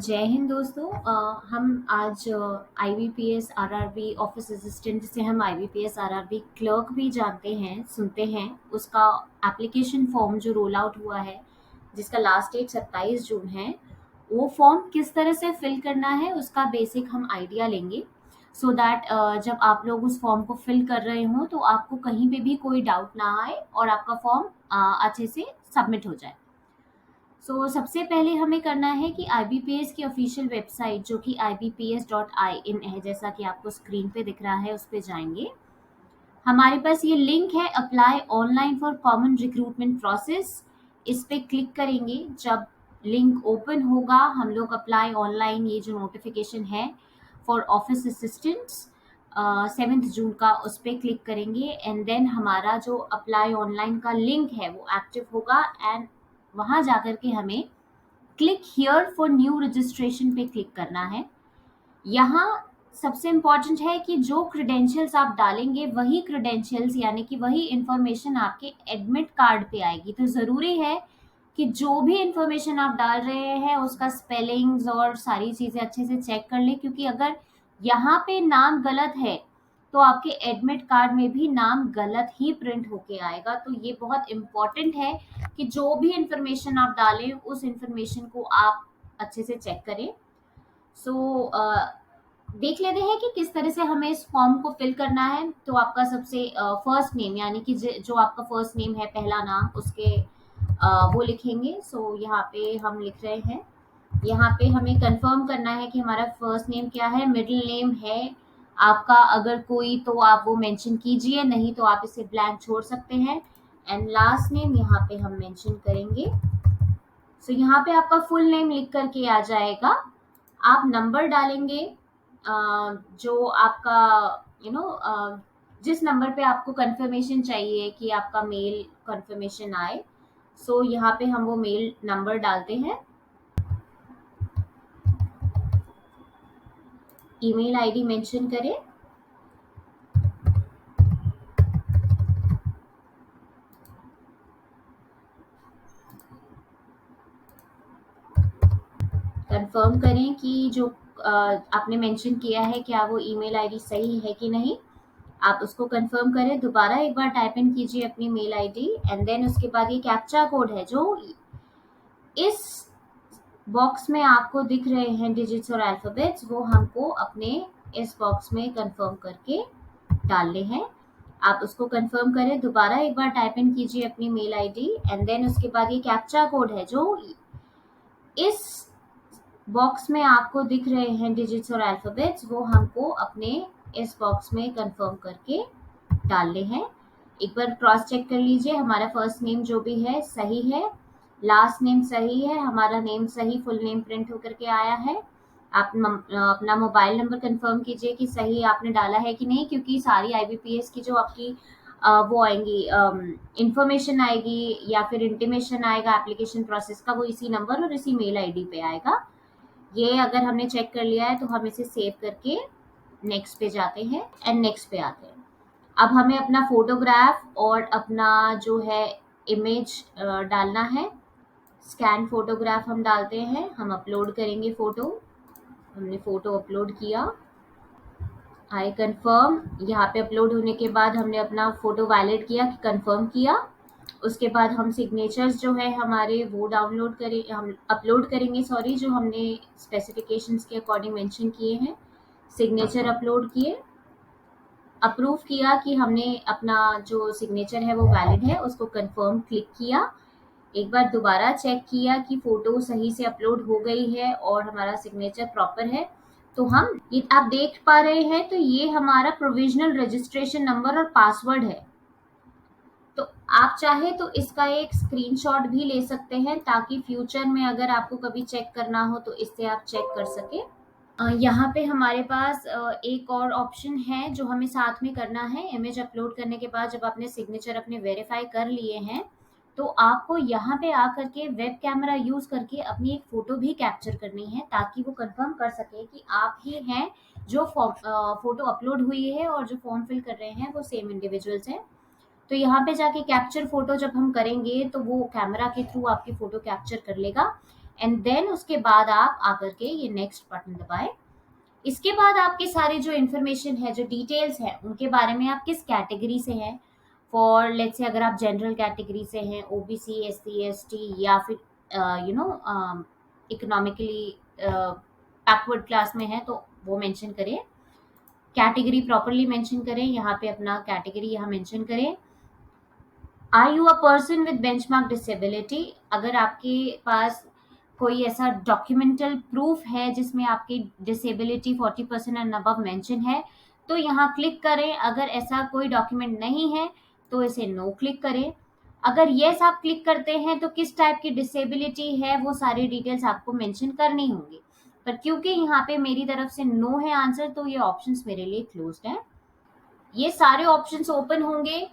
जय हिंद दोस्तों। हम आज आईबीपीएस आरआरबी ऑफिस असिस्टेंट जिसे हम आईबीपीएस आरआरबी क्लर्क भी जानते हैं सुनते हैं उसका एप्लीकेशन फॉर्म जो रोल आउट हुआ है जिसका लास्ट डेट 27 जून है। वो फॉर्म किस तरह से फिल करना है उसका बेसिक हम आइडिया लेंगे सो दैट जब आप लोग उस फॉर्म को फिल कर रहे हो तो आपको कहीं पे भी कोई डाउट ना आए और आपका फॉर्म अच्छे से सबमिट हो जाए। सबसे पहले हमें करना है कि आईबीपीएस की ऑफिशियल वेबसाइट जो कि ibps.in है, जैसा कि आपको स्क्रीन पे दिख रहा है, उस पे जाएंगे। हमारे पास ये लिंक है apply online for common recruitment process. इस पे क्लिक करेंगे। जब लिंक ओपन होगा हम लोग अप्लाई ऑनलाइन ये जो नोटिफिकेशन है फॉर ऑफिस असिस्टेंट्स 7 जून का उस पे क्लिक करेंगे एंड देन हमारा जो अप्लाई ऑनलाइन का लिंक है वो एक्टिव होगा एंड वहां जाकर के हमें click here for new registration पे क्लिक करना है। यहाँ सबसे इम्पॉर्टेंट है कि जो क्रेडेंशियल्स आप डालेंगे वही क्रेडेंशियल्स यानी कि वही इंफॉर्मेशन आपके एडमिट कार्ड पे आएगी। तो ज़रूरी है कि जो भी इंफॉर्मेशन आप डाल रहे हैं उसका स्पेलिंग्स और सारी चीज़ें अच्छे से चेक कर लें, क्योंकि अगर यहाँ पे नाम गलत है तो आपके एडमिट कार्ड में भी नाम गलत ही प्रिंट होके आएगा। तो ये बहुत इम्पॉर्टेंट है कि जो भी इंफॉर्मेशन आप डालें उस इंफॉर्मेशन को आप अच्छे से चेक करें। सो देख लेते हैं कि किस तरह से हमें इस फॉर्म को फिल करना है। तो आपका सबसे फर्स्ट नेम यानी कि जो आपका फर्स्ट नेम है, पहला नाम, उसके वो लिखेंगे। यहाँ पे हम लिख रहे हैं। यहाँ पे हमें कंफर्म करना है कि हमारा फर्स्ट नेम क्या है, मिडिल नेम है आपका अगर कोई तो आप वो मेंशन कीजिए, नहीं तो आप इसे ब्लैंक छोड़ सकते हैं। एंड लास्ट नेम यहाँ पे हम मेंशन करेंगे। यहाँ पे आपका फुल नेम लिख करके आ जाएगा। आप नंबर डालेंगे जो आपका जिस नंबर पे आपको कंफर्मेशन चाहिए कि आपका मेल कंफर्मेशन आए। यहाँ पे हम वो मेल नंबर डालते हैं। ईमेल आईडी मेंशन करें। कंफर्म करें कि जो आपने मेंशन किया है क्या वो ईमेल आईडी सही है कि नहीं। आप उसको कंफर्म करें। दोबारा एक बार टाइप इन कीजिए अपनी मेल आईडी एंड देन उसके बाद ये कैप्चा कोड है जो इस बॉक्स में आपको दिख रहे हैं, डिजिट्स और अल्फाबेट्स, वो हमको अपने इस बॉक्स में कंफर्म करके डालने हैं। आप उसको कंफर्म करें। दोबारा एक बार टाइप इन कीजिए अपनी मेल आईडी एंड देन उसके बाद ये कैप्चा कोड है जो इस बॉक्स में आपको दिख रहे हैं, डिजिट्स और अल्फाबेट्स, वो हमको अपने इस बॉक्स में कंफर्म करके डालने हैं। एक बार क्रॉस चेक कर लीजिए, हमारा फर्स्ट नेम जो भी है सही है, लास्ट नेम सही है, हमारा नेम सही फुल नेम प्रिंट होकर के आया है। आप अपना मोबाइल नंबर कंफर्म कीजिए कि सही आपने डाला है कि नहीं, क्योंकि सारी आईबीपीएस की जो आपकी वो आएंगी इंफॉर्मेशन आएगी या फिर इंटीमेशन आएगा एप्लीकेशन प्रोसेस का, वो इसी नंबर और इसी मेल आईडी पे आएगा। ये अगर हमने चेक कर लिया है तो हम इसे सेव करके नेक्स्ट पे जाते हैं एंड नेक्स्ट पे आते हैं। अब हमें अपना फोटोग्राफ और अपना जो है इमेज डालना है। स्कैन फोटोग्राफ हम डालते हैं, हम अपलोड करेंगे फोटो। हमने फोटो अपलोड किया, आई कंफर्म। यहाँ पे अपलोड होने के बाद हमने अपना फोटो वैलिड किया, कंफर्म किया। उसके बाद हम सिग्नेचर्स जो है हमारे वो डाउनलोड करें, हम अपलोड करेंगे, सॉरी, जो हमने स्पेसिफिकेशंस के अकॉर्डिंग मेंशन किए हैं। सिग्नेचर अपलोड किए, अप्रूव किया कि हमने अपना जो सिग्नेचर है वो वैलिड है, उसको कंफर्म क्लिक किया। एक बार दोबारा चेक किया कि फोटो सही से अपलोड हो गई है और हमारा सिग्नेचर प्रॉपर है। तो हम ये आप देख पा रहे हैं, तो ये हमारा प्रोविजनल रजिस्ट्रेशन नंबर और पासवर्ड है। तो आप चाहे तो इसका एक स्क्रीनशॉट भी ले सकते हैं ताकि फ्यूचर में अगर आपको कभी चेक करना हो तो इससे आप चेक कर सके। यहाँ पे हमारे पास एक और ऑप्शन है जो हमें साथ में करना है। इमेज अपलोड करने के बाद जब आपने सिग्नेचर अपने वेरीफाई कर लिए हैं तो आपको यहाँ पे आकर के वेब कैमरा यूज करके अपनी एक फोटो भी कैप्चर करनी है ताकि वो कंफर्म कर सके कि आप ही हैं जो फोटो अपलोड हुई है और जो फॉर्म फिल कर रहे हैं वो सेम इंडिविजुअल्स हैं। तो यहाँ पे जाके कैप्चर फोटो जब हम करेंगे तो वो कैमरा के थ्रू आपकी फोटो कैप्चर कर लेगा एंड देन उसके बाद आप आकर के ये नेक्स्ट बटन दबाएं। इसके बाद आपके सारे जो इन्फॉर्मेशन है, जो डिटेल्स है उनके बारे में, आप किस कैटेगरी से हैं, फॉर लेट्स से अगर आप जनरल कैटेगरी से हैं, ओबीसी, एससी, एसटी, या फिर इकोनॉमिकली बैकवर्ड क्लास में है तो वो मेंशन करें। कैटेगरी प्रॉपरली मेंशन करें, यहाँ पे अपना कैटेगरी यहाँ मेंशन करें। Are you a person with benchmark disability, अगर आपके पास कोई ऐसा डॉक्यूमेंटल प्रूफ है जिसमें आपकी डिसेबिलिटी 40% एंड अबव मेंशन है तो यहाँ क्लिक करें। अगर ऐसा कोई डॉक्यूमेंट नहीं है तो इसे नो क्लिक करें। अगर यस आप क्लिक करते हैं तो किस टाइप की डिसेबिलिटी है वो सारी डिटेल्स आपको मेंशन करनी होंगी, पर क्योंकि यहाँ पे मेरी तरफ से नो है आंसर तो ये ऑप्शंस मेरे लिए क्लोज्ड हैं। ये सारे ऑप्शंस ओपन होंगे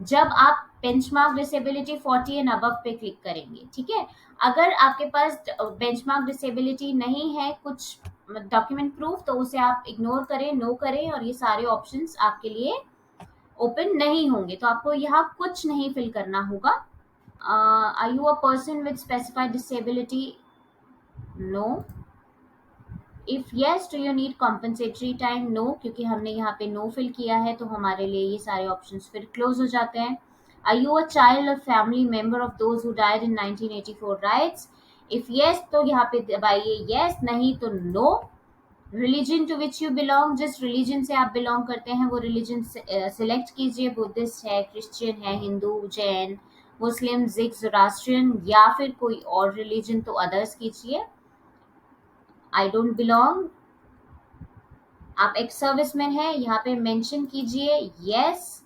जब आप बेंचमार्क डिसेबिलिटी 40 एंड अबव पे क्लिक करेंगे, ठीक है। अगर आपके पास बेंचमार्क डिसेबिलिटी नहीं है, कुछ डॉक्यूमेंट प्रूफ, तो उसे आप इग्नोर करें, नो करें, और ये सारे ऑप्शंस आपके लिए ओपन नहीं होंगे। तो आपको यहाँ कुछ नहीं फिल करना होगा। Are you a person with specified disability, no. If yes do you need compensatory time, no, क्योंकि हमने यहाँ पे नो फिल किया है तो हमारे लिए ये सारे ऑप्शंस फिर क्लोज हो जाते हैं। आर यू अ चाइल्ड और family member of those who died in 1984 riots, if yes तो यहाँ पे दबाइए यस, नहीं तो no. Religion to which you belong, जिस रिलीजन से आप बिलोंग करते हैं वो रिलीजन सिलेक्ट कीजिए। बुद्धिस्ट है, क्रिश्चियन है, हिंदू, जैन, मुस्लिम, सिख, ज़ोरास्ट्रियन, या फिर कोई और रिलीजन तो अदर्स कीजिए। आई डोंट बिलोंग, आप एक्स सर्विसमैन है, यहाँ पे मेंशन कीजिए यस।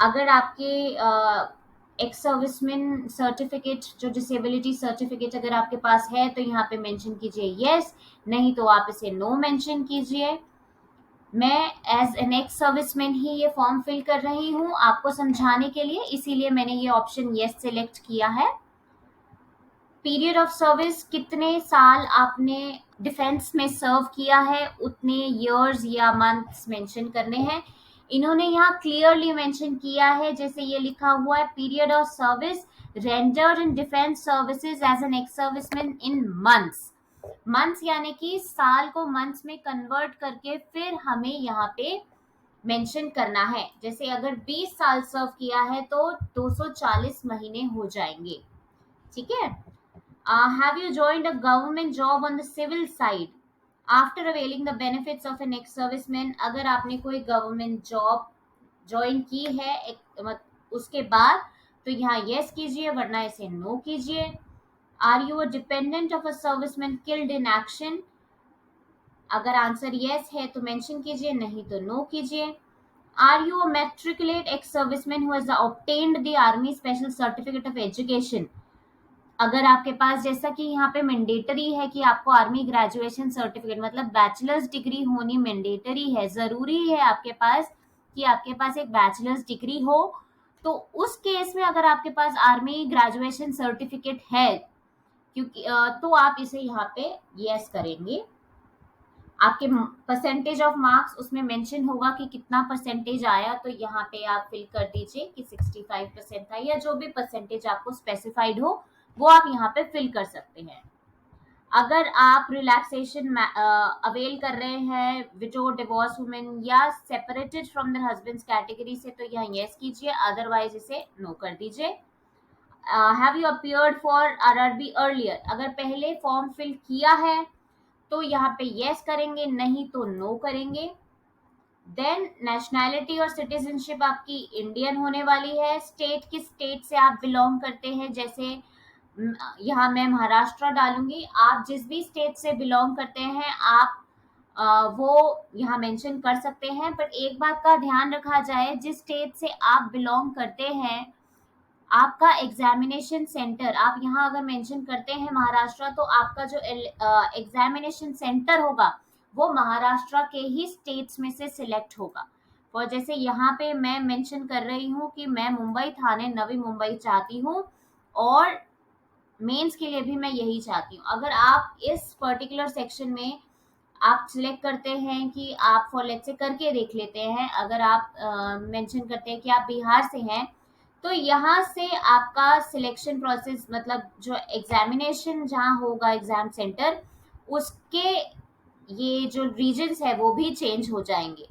अगर आपके एक्स सर्विसमैन सर्टिफिकेट, जो डिसेबिलिटी सर्टिफिकेट अगर आपके पास है तो यहाँ पे मेंशन कीजिए यस, नहीं तो आप इसे नो मेंशन कीजिए। मैं एज एन एक्स सर्विसमैन ही ये फॉर्म फिल कर रही हूँ आपको समझाने के लिए, इसीलिए मैंने ये ऑप्शन यस सिलेक्ट किया है। पीरियड ऑफ सर्विस, कितने साल आपने डिफेंस में सर्व किया है उतने इयर्स या मंथ्स मेंशन करने हैं। इन्होंने यहाँ क्लियरली मेंशन किया है, जैसे ये लिखा हुआ है, period of service rendered in defence services as an ex serviceman in months. Months यानी कि साल को मंथ्स में कन्वर्ट करके फिर हमें यहाँ पे मेंशन करना है। जैसे अगर 20 साल सर्व किया है तो 240 महीने हो जाएंगे, ठीक है। Have you joined a government job on the civil side after availing the benefits of an ex-serviceman? अगर आपने कोई गवर्नमेंट जॉब ज्वाइन की है उसके बाद तो यहाँ यस कीजिए, वरना इसे नो कीजिए। Are you a dependent of a serviceman killed in action, अगर आंसर यस है तो मेंशन कीजिए, नहीं तो नो कीजिए। Are you a matriculate ex serviceman who has obtained the army special certificate of education, अगर आपके पास, जैसा कि यहाँ पे मैंडेटरी है कि आपको आर्मी ग्रेजुएशन सर्टिफिकेट मतलब बैचलर्स डिग्री होनी मैंडेटरी है, जरूरी है आपके पास कि आपके पास एक बैचलर्स डिग्री हो, तो उस केस में अगर आपके पास आर्मी ग्रेजुएशन सर्टिफिकेट है, क्योंकि तो आप इसे यहाँ पे यस करेंगे। आपके परसेंटेज ऑफ मार्क्स उसमें मेंशन होगा कि कितना परसेंटेज आया, तो यहाँ पे आप फिल कर दीजिए कि 65% था, या जो भी परसेंटेज आपको स्पेसिफाइड हो वो आप यहाँ पे फिल कर सकते हैं। अगर आप रिलैक्सेशन अवेल कर रहे हैं विडो, डिवोर्स वुमेन या separated from their husbands category से, तो यहाँ यस कीजिए, अदरवाइज इसे नो कर दीजिए। Have you appeared for RRB earlier, अगर पहले फॉर्म फिल किया है तो यहाँ पे यस करेंगे, नहीं तो नो करेंगे। देन नेशनैलिटी और सिटीजनशिप आपकी इंडियन होने वाली है। स्टेट, किस स्टेट से आप बिलोंग करते हैं, जैसे यहाँ मैं महाराष्ट्र डालूंगी, आप जिस भी स्टेट से बिलोंग करते हैं आप वो यहाँ मेंशन कर सकते हैं। पर एक बात का ध्यान रखा जाए, जिस स्टेट से आप बिलोंग करते हैं आपका एग्जामिनेशन सेंटर, आप यहाँ अगर मेंशन करते हैं महाराष्ट्र, तो आपका जो एग्जामिनेशन सेंटर होगा वो महाराष्ट्र के ही स्टेट्स में से सिलेक्ट होगा। और जैसे यहाँ पे मैं मेंशन कर रही हूँ कि मैं मुंबई थाने नवी मुंबई चाहती हूँ, और मेंस के लिए भी मैं यही चाहती हूँ। अगर आप इस पर्टिकुलर सेक्शन में आप सिलेक्ट करते हैं कि आप फॉर लेट्स से करके देख लेते हैं, अगर आप मेंशन करते हैं कि आप बिहार से हैं, तो यहाँ से आपका सिलेक्शन प्रोसेस, मतलब जो एग्जामिनेशन जहाँ होगा एग्जाम सेंटर, उसके ये जो रीजन्स है वो भी चेंज हो जाएंगे।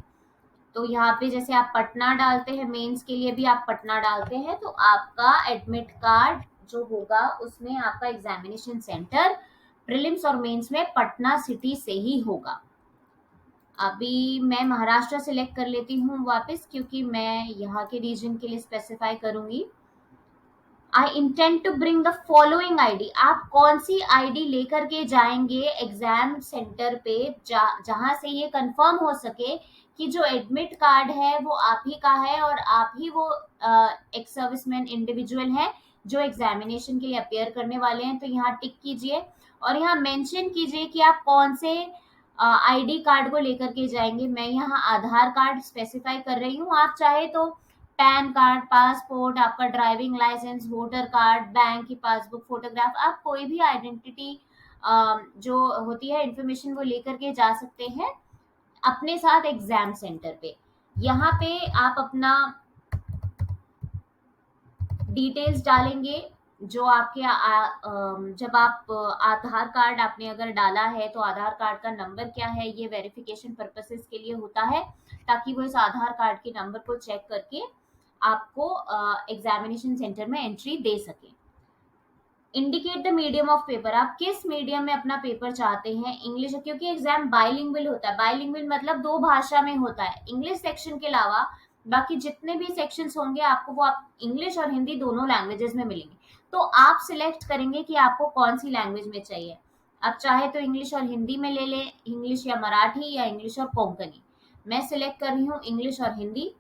तो यहाँ पे जैसे आप पटना डालते हैं, मेंस के लिए भी आप पटना डालते हैं, तो आपका एडमिट कार्ड जो होगा उसमें आपका एग्जामिनेशन सेंटर प्रीलिम्स और मेंस में पटना सिटी से ही होगा। अभी मैं महाराष्ट्र सेलेक्ट कर लेती हूँ वापस, क्योंकि मैं यहाँ के रीजन के लिए स्पेसिफाई करूंगी। I intend to bring the following ID. आप कौन सी आईडी लेकर के जाएंगे एग्जाम सेंटर पे, जहां से ये कंफर्म हो सके कि जो एडमिट कार्ड है वो आप ही का है और आप ही वो एक सर्विसमैन इंडिविजुअल है जो एग्जामिनेशन के लिए अपियर करने वाले हैं। तो यहाँ टिक कीजिए और यहाँ मेंशन कीजिए कि आप कौन से आईडी कार्ड को लेकर के जाएंगे। मैं यहाँ आधार कार्ड स्पेसिफाई कर रही हूँ, आप चाहे तो पैन कार्ड, पासपोर्ट, आपका driving licence, voter card, bank की पासबुक, फोटोग्राफ, आप कोई भी आइडेंटिटी जो होती है इंफॉर्मेशन वो लेकर के जा सकते हैं अपने साथ एग्जाम सेंटर पे। यहाँ पे आप अपना डिटेल्स डालेंगे जो आपके जब आप आधार कार्ड आपने अगर डाला है तो आधार कार्ड का नंबर क्या है, ये वेरिफिकेशन पर्पसेस के लिए होता है, ताकि वो इस आधार कार्ड के नंबर को चेक करके आपको एग्जामिनेशन सेंटर में एंट्री दे सके। Indicate the medium of paper, आप किस मीडियम में अपना पेपर चाहते हैं, इंग्लिश, क्योंकि एग्जाम बाइलिंगुअल होता है। बाइलिंगुअल मतलब दो भाषा में होता है। इंग्लिश सेक्शन के अलावा बाकी जितने भी सेक्शंस होंगे आपको वो आप इंग्लिश और हिंदी दोनों लैंग्वेजेस में मिलेंगे। तो आप सिलेक्ट करेंगे कि आपको कौन सी लैंग्वेज में चाहिए। आप चाहे तो इंग्लिश और हिंदी में ले लें, इंग्लिश या मराठी या इंग्लिश और कोंकणी। मैं सिलेक्ट कर रही हूँ इंग्लिश और हिंदी।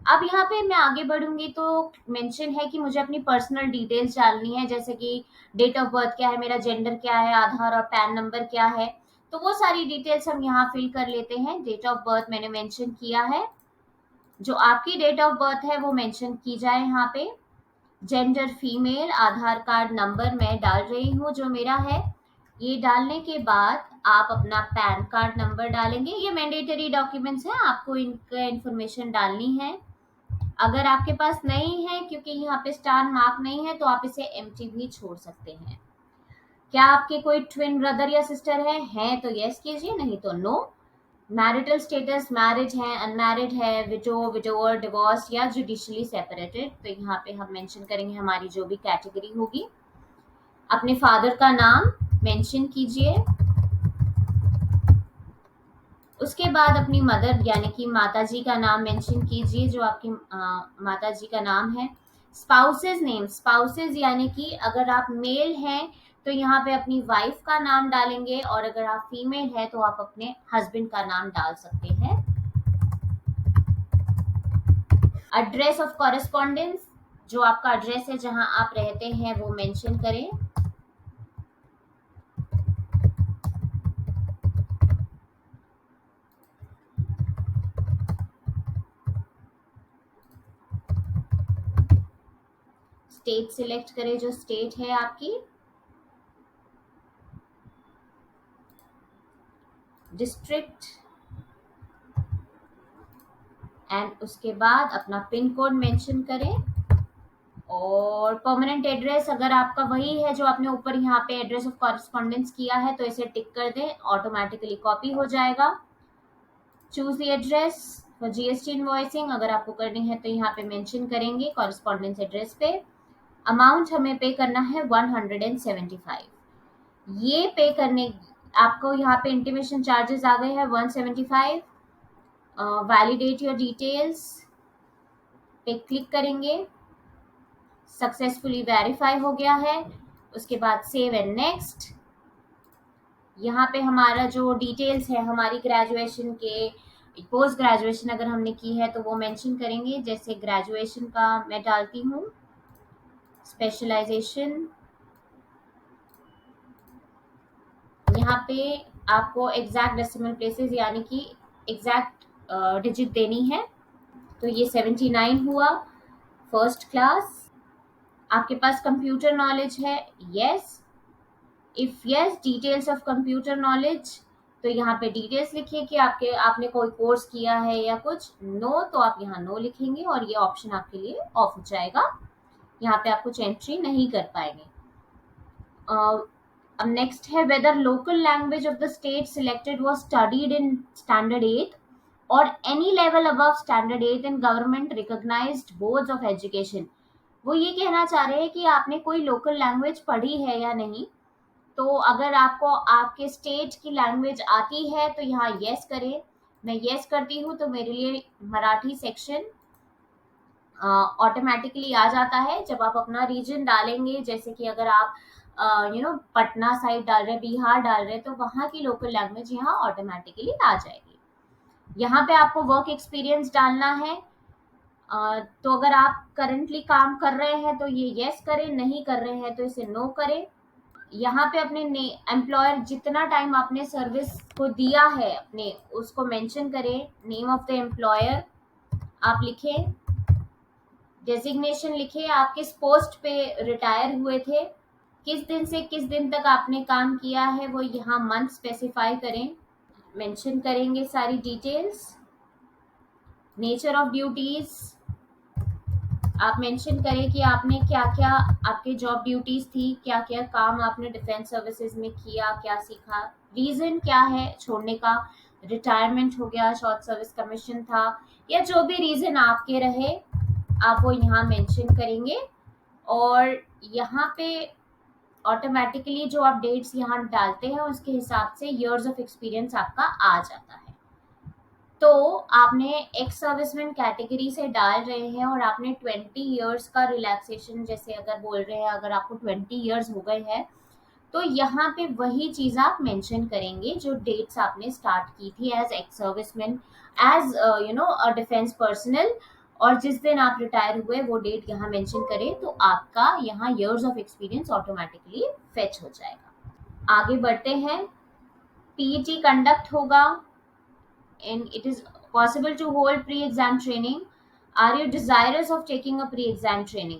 अब यहाँ पे मैं आगे बढ़ूंगी तो मेंशन है कि मुझे अपनी पर्सनल डिटेल्स डालनी है, जैसे कि डेट ऑफ बर्थ क्या है, मेरा जेंडर क्या है, आधार और पैन नंबर क्या है। तो वो सारी डिटेल्स हम यहाँ फिल कर लेते हैं। डेट ऑफ बर्थ मैंने मेंशन किया है, जो आपकी डेट ऑफ बर्थ है वो मेंशन की जाए यहाँ पे। जेंडर फीमेल, आधार कार्ड नंबर मैं डाल रही हूँ जो मेरा है। ये डालने के बाद आप अपना पैन कार्ड नंबर डालेंगे। ये मैंडेटरी डॉक्यूमेंट्स हैं, आपको इनका इंफॉर्मेशन डालनी है। अगर आपके पास नहीं है, क्योंकि यहाँ पे स्टार मार्क नहीं है, तो आप इसे एम्प्टी भी छोड़ सकते हैं। क्या आपके कोई ट्विन ब्रदर या सिस्टर है तो यस कीजिए, नहीं तो नो। मैरिटल स्टेटस मैरिज है, अनमैरिड है, विडो, विडोवर, डिवोर्स या जुडिशली सेपरेटेड, तो यहाँ पे हम मेंशन करेंगे हमारी जो भी कैटेगरी होगी। अपने फादर का नाम मेंशन कीजिए। उसके बाद अपनी मदर यानी कि माताजी का नाम मेंशन कीजिए, जो आपकी माताजी का नाम है। स्पाउसेस नेम, स्पाउसेस यानी कि अगर आप मेल हैं तो यहाँ पे अपनी वाइफ का नाम डालेंगे, और अगर आप फीमेल है तो आप अपने हस्बैंड का नाम डाल सकते हैं। एड्रेस ऑफ कॉरेस्पॉन्डेंस, जो आपका एड्रेस है जहां आप रहते हैं वो मेंशन करें। स्टेट सिलेक्ट करें, जो स्टेट है आपकी। डिस्ट्रिक्ट, एंड उसके बाद अपना पिन कोड मेंशन करें। और परमानेंट एड्रेस अगर आपका वही है जो आपने ऊपर यहाँ पे एड्रेस ऑफ कॉरेस्पॉन्डेंस किया है तो इसे टिक कर दें, ऑटोमेटिकली कॉपी हो जाएगा। Choose the address for GST invoicing, अगर आपको करनी है तो यहाँ पे मेंशन करेंगे कॉरेस्पॉन्डेंस एड्रेस पे। अमाउंट हमें पे करना है 175। ये पे करने आपको यहाँ पे इंटीमेशन चार्जेस आ गए हैं 175। वैलिडेट योर डिटेल्स पे क्लिक करेंगे। सक्सेसफुली वेरीफाई हो गया है। उसके बाद सेव एंड नेक्स्ट। यहाँ पे हमारा जो डिटेल्स है हमारी ग्रेजुएशन के, पोस्ट ग्रेजुएशन अगर हमने की है तो वो मेंशन करेंगे। जैसे ग्रेजुएशन का मैं डालती हूँ स्पेशलाइजेशन। यहाँ पे आपको एग्जैक्ट डेसिमल प्लेसेस यानी कि एग्जैक्ट डिजिट देनी है। तो ये 79 हुआ। First class. आपके पास कंप्यूटर नॉलेज है, yes. If yes, details of computer knowledge, तो यहाँ पे डिटेल्स लिखिए कि आपने कोई कोर्स किया है या कुछ। नो तो आप यहाँ नो लिखेंगे और ये ऑप्शन आपके लिए ऑफ हो जाएगा, यहाँ पे आप कुछ एंट्री नहीं कर पाएंगे। अब नेक्स्ट है whether local language of the state selected was studied in standard 8 और any level above standard 8 in government recognised boards of education. वो ये कहना चाह रहे हैं कि आपने कोई लोकल लैंग्वेज पढ़ी है या नहीं। तो अगर आपको आपके स्टेट की लैंग्वेज आती है तो यहाँ यस करें। मैं यस करती हूँ तो मेरे लिए मराठी सेक्शन ऑटोमेटिकली आ जाता है। जब आप अपना रीजन डालेंगे, जैसे कि अगर आप पटना साइड डाल रहे, बिहार डाल रहे, तो वहाँ की लोकल लैंग्वेज यहाँ ऑटोमेटिकली आ जाएगी। यहाँ पे आपको वर्क एक्सपीरियंस डालना है। तो अगर आप करंटली काम कर रहे हैं तो ये यस करें, नहीं कर रहे हैं तो इसे नो करें। यहाँ पे अपने एम्प्लॉयर जितना टाइम आपने सर्विस को दिया है अपने, उसको मेंशन करें। नेम ऑफ द एम्प्लॉयर आप लिखें, डेजिग्नेशन लिखें, आप किस पोस्ट पे रिटायर हुए थे, किस दिन से किस दिन तक आपने काम किया है, वो यहाँ मंथ स्पेसिफाई करें। मेंशन करेंगे सारी डिटेल्स। नेचर ऑफ ड्यूटीज आप मेंशन करें कि आपने क्या क्या आपके जॉब ड्यूटीज थी, क्या क्या काम आपने डिफेंस सर्विसेज में किया, क्या सीखा, रीजन क्या है छोड़ने का, रिटायरमेंट हो गया, शॉर्ट सर्विस कमीशन था, या जो भी रीजन आपके रहे आप वो यहाँ मेंशन करेंगे। और यहाँ पे ऑटोमेटिकली जो आप डेट्स यहाँ डालते हैं उसके हिसाब से ईयर्स ऑफ एक्सपीरियंस आपका आ जाता है। तो आपने एक्स सर्विसमैन कैटेगरी से डाल रहे हैं और आपने 20 इयर्स का रिलैक्सेशन, जैसे अगर बोल रहे हैं अगर आपको 20 इयर्स हो गए हैं तो यहाँ पे वही चीज आप मेंशन करेंगे जो डेट्स आपने स्टार्ट की थी as ex serviceman, as a defence personnel, और जिस दिन आप रिटायर हुए वो डेट यहाँ मेंशन करें तो आपका यहाँ years of experience automatically fetch हो जाएगा। आगे बढ़ते हैं। पीईटी कंडक्ट होगा and it is possible to hold pre-exam training. Are you desirous of taking a pre-exam training?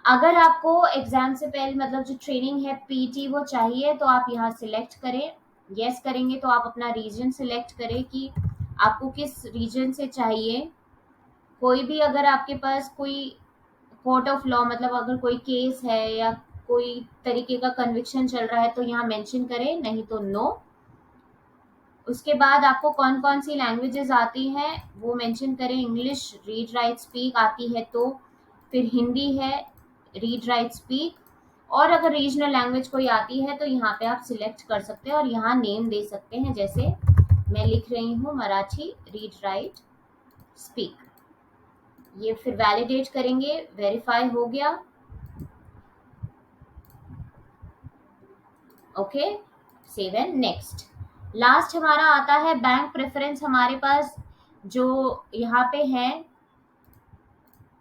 अगर आपको एग्जाम से पहले मतलब जो ट्रेनिंग है पीटी वो चाहिए तो आप यहाँ सिलेक्ट करें। यस करेंगे तो आप अपना रीजन सिलेक्ट करें कि आपको किस रीजन से चाहिए। कोई भी अगर आपके पास कोई कोर्ट ऑफ लॉ मतलब अगर कोई केस है या कोई तरीके का कन्विक्शन चल रहा है तो यहाँ मेंशन करें, नहीं तो नो। उसके बाद आपको कौन कौन सी लैंग्वेजेस आती हैं वो मेंशन करें। इंग्लिश रीड राइट स्पीक आती है तो, फिर हिंदी है रीड राइट स्पीक, और अगर रीजनल लैंग्वेज कोई आती है तो यहाँ पे आप सिलेक्ट कर सकते हैं और यहाँ नेम दे सकते हैं, जैसे मैं लिख रही हूँ मराठी रीड राइट स्पीक। ये फिर वैलिडेट करेंगे, वेरीफाई हो गया। Okay, save and next. Last हमारा आता है बैंक प्रेफरेंस। हमारे पास जो यहाँ पे है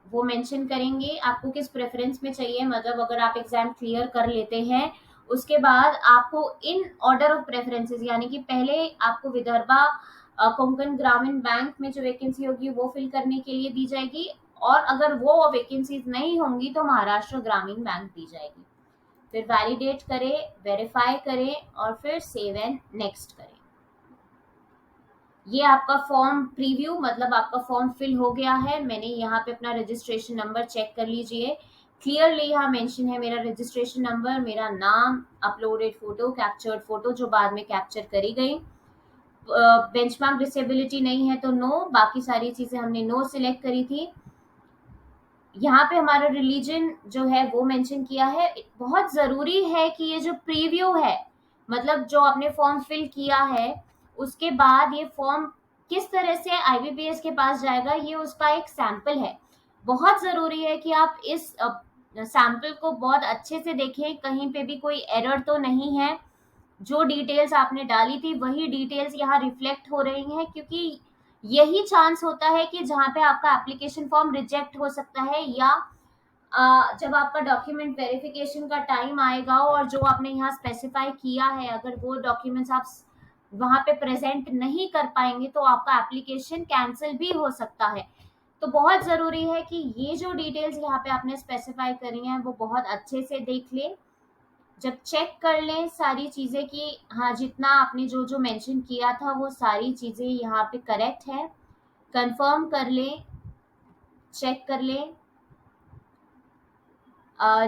वो मेंशन करेंगे आपको किस प्रेफरेंस में चाहिए। मतलब अगर आप एग्जाम क्लियर कर लेते हैं उसके बाद आपको इन ऑर्डर ऑफ प्रेफरेंसेस, यानी कि पहले आपको विदर्भा कोंकण ग्रामीण बैंक में जो वैकेंसी होगी वो फिल करने के लिए दी जाएगी, और अगर वो वैकेंसीज नहीं होंगी तो महाराष्ट्र ग्रामीण बैंक दी जाएगी। फिर वैलिडेट करें, वेरीफाई करें और फिर सेव एंड नेक्स्ट करें। ये आपका फॉर्म प्रीव्यू मतलब आपका फॉर्म फिल हो गया है। मैंने यहाँ पे अपना रजिस्ट्रेशन नंबर चेक कर लीजिए, क्लियरली यहाँ मेंशन है मेरा रजिस्ट्रेशन नंबर, मेरा नाम, अपलोडेड फोटो, कैप्चर्ड फोटो जो बाद में कैप्चर करी गई। बेंचमार्क डिसेबिलिटी नहीं है तो नो, बाकी सारी चीजें हमने नो सिलेक्ट करी थी। यहाँ पे हमारा रिलीजन जो है वो मेंशन किया है। बहुत जरूरी है कि ये जो प्रीव्यू है मतलब जो आपने फॉर्म फिल किया है उसके बाद ये फॉर्म किस तरह से आईबीपीएस के पास जाएगा ये उसका एक सैंपल है। बहुत जरूरी है कि आप इस सैंपल को बहुत अच्छे से देखें, कहीं पे भी कोई एरर तो नहीं है। जो डिटेल्स आपने डाली थी वही डिटेल्स यहाँ रिफ्लेक्ट हो रही हैं, क्योंकि यही चांस होता है कि जहाँ पे आपका एप्लीकेशन फॉर्म रिजेक्ट हो सकता है, या जब आपका डॉक्यूमेंट वेरिफिकेशन का टाइम आएगा और जो आपने यहाँ स्पेसिफाई किया है अगर वो डॉक्यूमेंट्स आप वहां पे प्रेजेंट नहीं कर पाएंगे तो आपका एप्लीकेशन कैंसिल भी हो सकता है। तो बहुत जरूरी है कि ये जो डिटेल्स यहाँ पे आपने स्पेसिफाई करी हैं वो बहुत अच्छे से देख ले। जब चेक कर लें सारी चीज़ें कि हाँ, जितना आपने जो जो मेंशन किया था वो सारी चीज़ें यहाँ पे करेक्ट है, कंफर्म कर लें, चेक कर लें।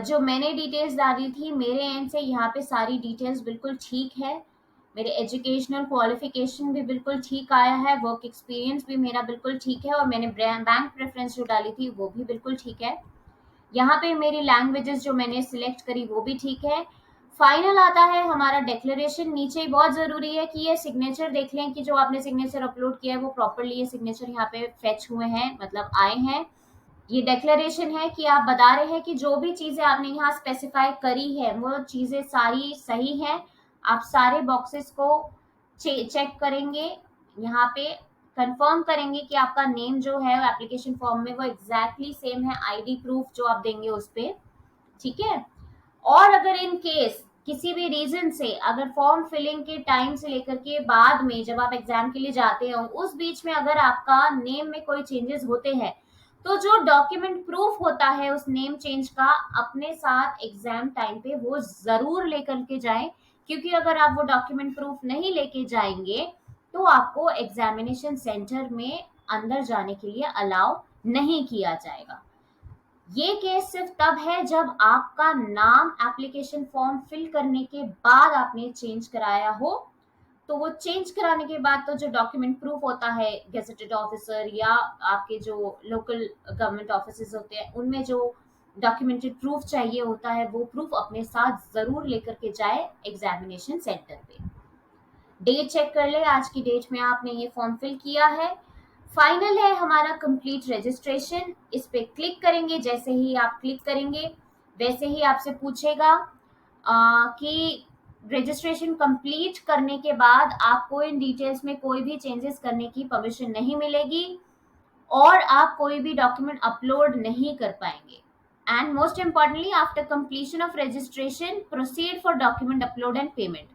जो मैंने डिटेल्स डाली थी मेरे एंड से यहाँ पे सारी डिटेल्स बिल्कुल ठीक है। मेरे एजुकेशनल क्वालिफिकेशन भी बिल्कुल ठीक आया है, वर्क एक्सपीरियंस भी मेरा बिल्कुल ठीक है, और मैंने बैंक प्रेफरेंस जो डाली थी वो भी बिल्कुल ठीक है। यहाँ पे मेरी लैंग्वेजेस जो मैंने सिलेक्ट करी वो भी ठीक है। फाइनल आता है हमारा डिक्लेरेशन। नीचे ही बहुत जरूरी है कि ये सिग्नेचर देख लें कि जो आपने सिग्नेचर अपलोड किया है वो प्रॉपरली ये सिग्नेचर यहाँ पे फेच हुए हैं, मतलब आए हैं। ये डिक्लेरेशन है कि आप बता रहे हैं कि जो भी चीजें आपने यहाँ स्पेसिफाई करी है वो चीजें सारी सही हैं। आप सारे बॉक्सेस को चेक करेंगे, यहाँ पे कंफर्म करेंगे कि आपका नेम जो है एप्लीकेशन फॉर्म में वो एग्जैक्टली सेम है आईडी प्रूफ जो आप देंगे उस पे, ठीक है। और अगर इन केस किसी भी रीजन से अगर फॉर्म फिलिंग के टाइम से लेकर के बाद में जब आप एग्जाम के लिए जाते हो उस बीच में अगर आपका नेम में कोई चेंजेस होते हैं तो जो डॉक्यूमेंट प्रूफ होता है उस नेम चेंज का अपने साथ एग्जाम टाइम पे वो जरूर लेकर के जाएं, क्योंकि अगर आप वो डॉक्यूमेंट प्रूफ नहीं लेके जाएंगे तो आपको एग्जामिनेशन सेंटर में अंदर जाने के लिए अलाउ नहीं किया जाएगा। ये केस सिर्फ तब है जब आपका नाम एप्लीकेशन फॉर्म फिल करने के बाद आपने चेंज कराया हो। तो वो चेंज कराने के बाद तो जो डॉक्यूमेंट प्रूफ होता है गेजेटेड ऑफिसर या आपके जो लोकल गवर्नमेंट ऑफिसेज होते हैं उनमें जो डॉक्यूमेंटेड प्रूफ चाहिए होता है वो प्रूफ अपने साथ जरूर लेकर के जाए एग्जामिनेशन सेंटर पे। डेट चेक कर ले, आज की डेट में आपने ये फॉर्म फिल किया है। फाइनल है हमारा कंप्लीट रजिस्ट्रेशन। इस पे क्लिक करेंगे, जैसे ही आप क्लिक करेंगे वैसे ही आपसे पूछेगा कि रजिस्ट्रेशन कंप्लीट करने के बाद आपको इन डिटेल्स में कोई भी चेंजेस करने की परमिशन नहीं मिलेगी और आप कोई भी डॉक्यूमेंट अपलोड नहीं कर पाएंगे। And most importantly after completion of registration proceed for document upload and payment.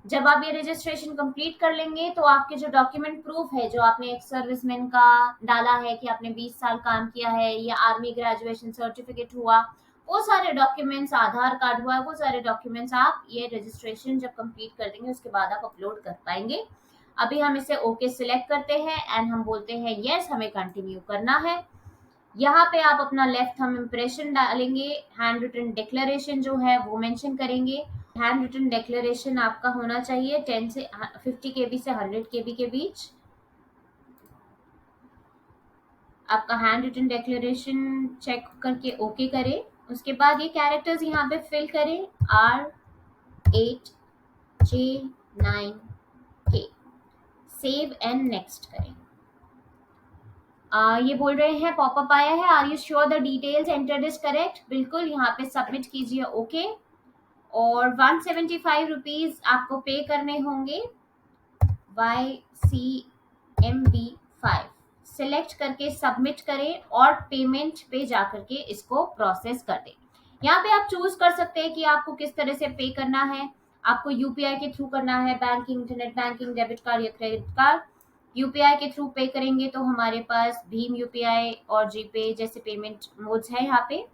जब आप ये रजिस्ट्रेशन कंप्लीट कर लेंगे तो आपके जो डॉक्यूमेंट प्रूफ है जो आपने एक सर्विसमैन का डाला है कि आपने 20 साल काम किया है या आर्मी ग्रेजुएशन सर्टिफिकेट हुआ, वो सारे डॉक्यूमेंट्स, आधार कार्ड हुआ, वो सारे डॉक्यूमेंट्स आप ये रजिस्ट्रेशन जब कंप्लीट कर देंगे उसके बाद आप अपलोड कर पाएंगे। अभी हम इसे ओके सिलेक्ट करते हैं एंड हम बोलते हैं यस, हमें कंटिन्यू करना है। यहाँ पे आप अपना लेफ्ट थंब इम्प्रेशन डालेंगे, हैंड रिटन डिक्लेरेशन जो है वो मेंशन करेंगे। हैंड रिटन डिक्लेरेशन आपका होना चाहिए 10 से 50 केबी से 100 केबी के बीच। आपका हैंड रिटन डिक्लेरेशन चेक करके ओके करें। उसके बाद ये कैरेक्टर्स यहाँ पे फिल करें, R8J9K, सेव एंड नेक्स्ट करें। ये बोल रहे हैं पॉपअप आया है, are you sure the details entered is correct. बिल्कुल, यहाँ पे सबमिट कीजिए ओके। और 175 रुपीज आपको पे करने होंगे। YCMB5 सिलेक्ट करके सबमिट करें और पेमेंट पे जाकर के इसको प्रोसेस कर दें। यहाँ पे आप चूज कर सकते हैं कि आपको किस तरह से पे करना है। आपको यूपीआई के थ्रू करना है, banking, internet banking, debit card या क्रेडिट कार्ड। यूपीआई के थ्रू पे करेंगे तो हमारे पास भीम यूपीआई और जीपे जैसे पेमेंट मोड्स है।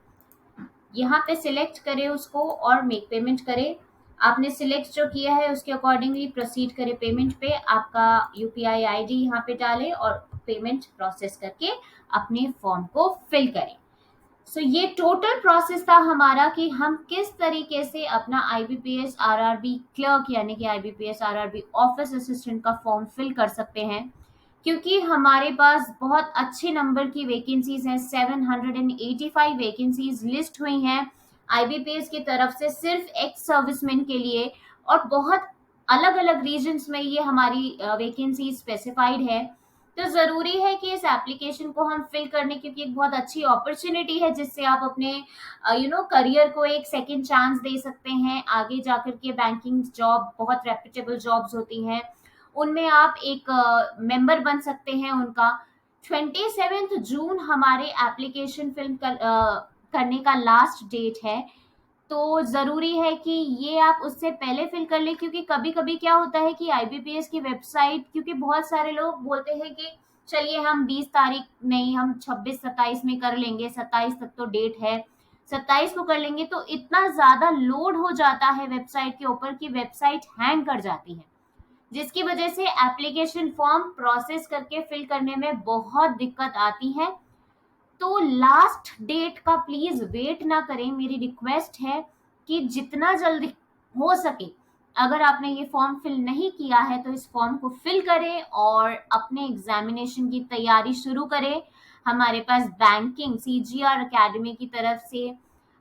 यहाँ पे सिलेक्ट करें उसको और मेक पेमेंट करें। आपने सिलेक्ट जो किया है उसके अकॉर्डिंगली प्रोसीड करें पेमेंट पे। आपका यूपीआई आईडी यहाँ पे डालें और पेमेंट प्रोसेस करके अपने फॉर्म को फिल करें। सो ये टोटल प्रोसेस था हमारा कि हम किस तरीके से अपना आईबीपीएस आरआरबी क्लर्क यानी कि आईबीपीएस आरआरबी ऑफिस असिस्टेंट का फॉर्म फिल कर सकते हैं। क्योंकि हमारे पास बहुत अच्छे नंबर की वैकेंसीज हैं, 785 वैकेंसीज लिस्ट हुई हैं आईबीपीएस की तरफ से सिर्फ एक्स सर्विसमैन के लिए, और बहुत अलग अलग रीजन्स में ये हमारी वैकेंसी स्पेसिफाइड है। तो जरूरी है कि इस एप्लीकेशन को हम फिल करने, क्योंकि एक बहुत अच्छी अपॉर्चुनिटी है जिससे आप अपने करियर को एक सेकंड चांस दे सकते हैं। आगे जाकर के बैंकिंग जॉब, बहुत रेप्यूटेबल जॉब्स होती हैं, उनमें आप एक मेंबर बन सकते हैं उनका। 27 जून हमारे एप्लीकेशन करने का लास्ट डेट है। तो जरूरी है कि ये आप उससे पहले फिल कर ले, क्योंकि कभी कभी क्या होता है कि आईबीपीएस की वेबसाइट, क्योंकि बहुत सारे लोग बोलते हैं कि चलिए हम 20 तारीख नहीं, हम 26-27 में कर लेंगे, 27 तक तो डेट है, 27 को कर लेंगे तो इतना ज्यादा लोड हो जाता है वेबसाइट के ऊपर कि वेबसाइट हैंग कर जाती है, जिसकी वजह से एप्लीकेशन फॉर्म प्रोसेस करके फिल करने में बहुत दिक्कत आती है। तो लास्ट डेट का प्लीज वेट ना करें, मेरी रिक्वेस्ट है कि जितना जल्दी हो सके, अगर आपने ये फॉर्म फिल नहीं किया है तो इस फॉर्म को फिल करें और अपने एग्जामिनेशन की तैयारी शुरू करें। हमारे पास बैंकिंग सीजीआर एकेडमी की तरफ से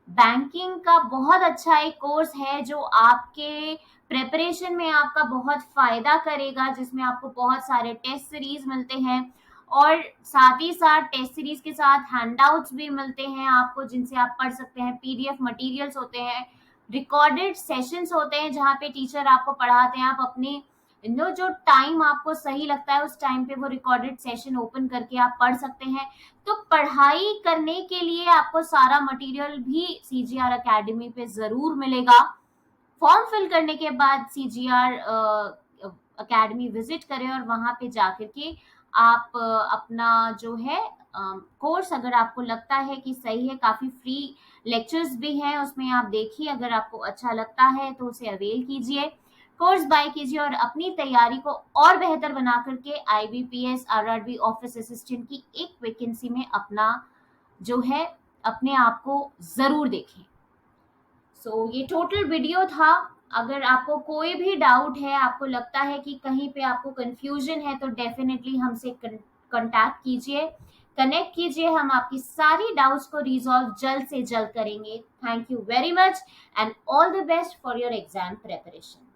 बैंकिंग का बहुत अच्छा एक कोर्स है जो आपके प्रेपरेशन में आपका बहुत फायदा करेगा, जिसमें आपको बहुत सारे टेस्ट सीरीज मिलते हैं और साथ ही साथ टेस्ट सीरीज के साथ हैंडआउट्स भी मिलते हैं आपको, जिनसे आप पढ़ सकते हैं। पीडीएफ मटेरियल्स होते हैं, रिकॉर्डेड सेशंस होते हैं जहाँ पे टीचर आपको पढ़ाते हैं। आप अपने जो टाइम आपको सही लगता है उस टाइम पे वो रिकॉर्डेड सेशन ओपन करके आप पढ़ सकते हैं। तो पढ़ाई करने के लिए आपको सारा मटेरियल भी सीजीआर एकेडमी पे जरूर मिलेगा। फॉर्म फिल करने के बाद सीजीआर एकेडमी विजिट करें और वहां पे जाकर के आप अपना जो है कोर्स, अगर आपको लगता है कि सही है, काफी फ्री लेक्चर्स भी हैं उसमें, आप देखिए अगर आपको अच्छा लगता है तो उसे अवेल कीजिए, कोर्स बाय कीजिए और अपनी तैयारी को और बेहतर बना करके आईबीपीएस आरआरबी ऑफिस असिस्टेंट की एक वैकेंसी में अपना जो है अपने आप को जरूर देखें। ये टोटल वीडियो था। अगर आपको कोई भी डाउट है, आपको लगता है कि कहीं पे आपको कंफ्यूजन है, तो डेफिनेटली हमसे कांटेक्ट कीजिए, कनेक्ट कीजिए, हम आपकी सारी डाउट्स को रिजॉल्व जल्द से जल्द करेंगे। Thank you very much and all the best for your exam preparation.